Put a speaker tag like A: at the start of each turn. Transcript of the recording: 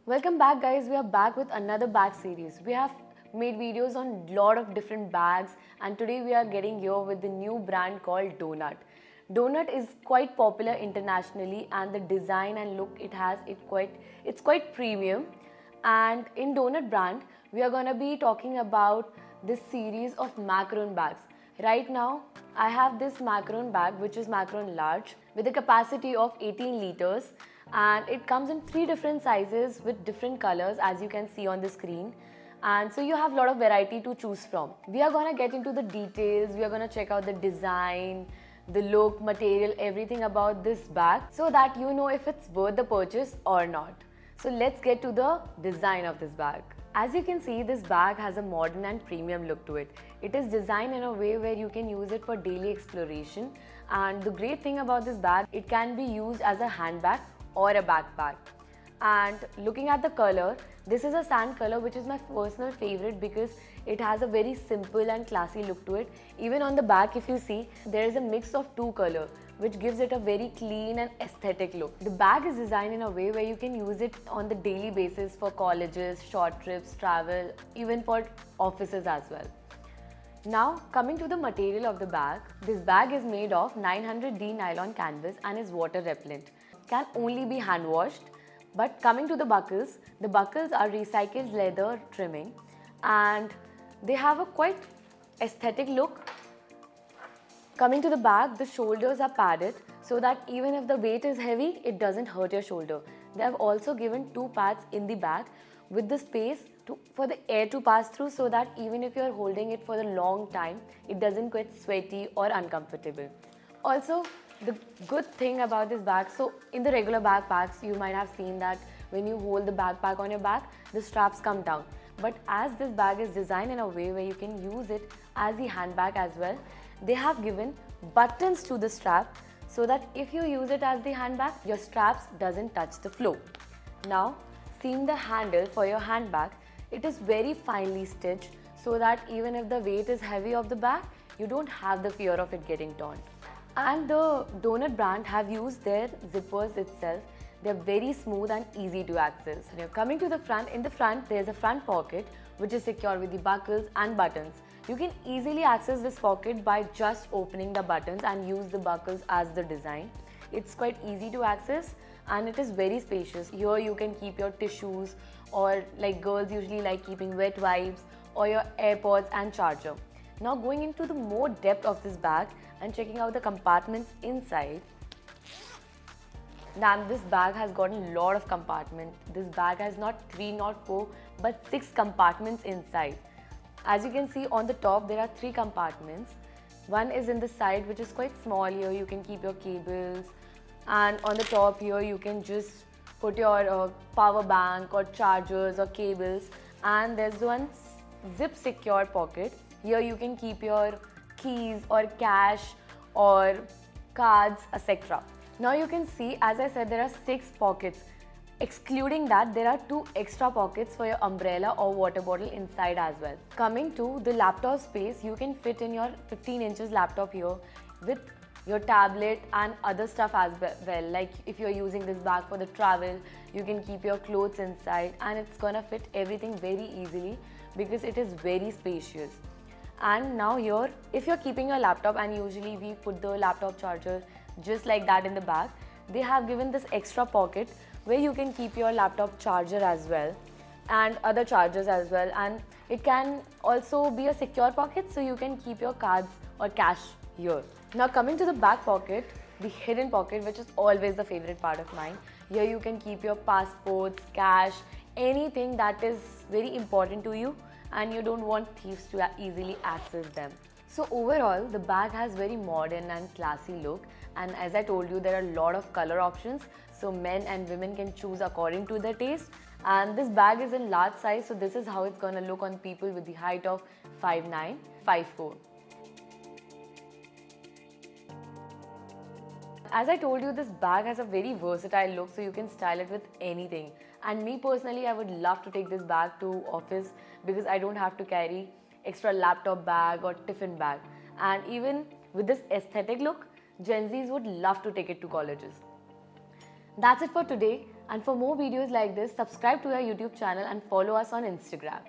A: Welcome back guys, we are back with another bag series. We have made videos on lot of different bags and today we are getting here with the new brand called Doughnut. Doughnut is quite popular internationally and the design and look it has, it's quite premium. And in Doughnut brand, we are gonna be talking about this series of macaroon bags. Right now, I have this macaroon bag which is macaroon large with a capacity of 18 liters and it comes in 3 different sizes with different colors as you can see on the screen, and so you have a lot of variety to choose from. We are gonna get into the details, we are gonna check out the design, the look, material, everything about this bag so that you know if it's worth the purchase or not. So let's get to the design of this bag. As you can see, this bag has a modern and premium look to it. It is designed in a way where you can use it for daily exploration, and the great thing about this bag, it can be used as a handbag or a backpack. And looking at the color, this is a sand color which is my personal favorite because it has a very simple and classy look to it. Even on the back if you see, there is a mix of 2 colors which gives it a very clean and aesthetic look. The bag is designed in a way where you can use it on the daily basis for colleges, short trips, travel, even for offices as well. Now coming to the material of the bag, this bag is made of 900D nylon canvas and is water repellent. Can only be hand washed. But coming to the buckles are recycled leather trimming and they have a quite aesthetic look. Coming to the bag, the shoulders are padded so that even if the weight is heavy, it doesn't hurt your shoulder. They have also given 2 pads in the bag with the space for the air to pass through so that even if you are holding it for a long time, it doesn't get sweaty or uncomfortable. Also, the good thing about this bag, so in the regular backpacks, you might have seen that when you hold the backpack on your back, the straps come down. But as this bag is designed in a way where you can use it as the handbag as well, they have given buttons to the strap so that if you use it as the handbag, your straps doesn't touch the floor. Now, seeing the handle for your handbag, it is very finely stitched so that even if the weight is heavy of the bag, you don't have the fear of it getting torn. And the Doughnut brand have used their zippers itself. They're very smooth and easy to access. Now coming to the front, in the front there's a front pocket which is secure with the buckles and buttons. You can easily access this pocket by just opening the buttons and use the buckles as the design. It's quite easy to access and it is very spacious. Here you can keep your tissues, or like girls usually like keeping wet wipes, or your AirPods and charger. Now going into the more depth of this bag and checking out the compartments inside. Now this bag has got a lot of compartments. This bag has not 3, not 4, but 6 compartments inside. As you can see on the top, there are 3 compartments. One is in the side which is quite small. Here you can keep your cables, and on the top here you can just put your power bank or chargers or cables, and there's one zip secure pocket. Here you can keep your keys or cash or cards, etc. Now you can see, as I said, there are 6 pockets. Excluding that, there are 2 extra pockets for your umbrella or water bottle inside as well. Coming to the laptop space, you can fit in your 15 inches laptop here with your tablet and other stuff as well. Like if you're using this bag for the travel, you can keep your clothes inside and it's gonna fit everything very easily because it is very spacious. And now here, if you're keeping your laptop, and usually we put the laptop charger just like that in the bag, they have given this extra pocket where you can keep your laptop charger as well and other chargers as well, and it can also be a secure pocket so you can keep your cards or cash here. Now coming to the back pocket, the hidden pocket, which is always the favorite part of mine. Here you can keep your passports, cash, anything that is very important to you and you don't want thieves to easily access them. So overall, the bag has very modern and classy look, and as I told you, there are a lot of color options, so men and women can choose according to their taste. And this bag is in large size, so this is how it's gonna look on people with the height of 5'9", 5'4". As I told you, this bag has a very versatile look, so you can style it with anything. And me personally, I would love to take this bag to office because I don't have to carry extra laptop bag or tiffin bag. And even with this aesthetic look, Gen Zs would love to take it to colleges. That's it for today. And for more videos like this, subscribe to our YouTube channel and follow us on Instagram.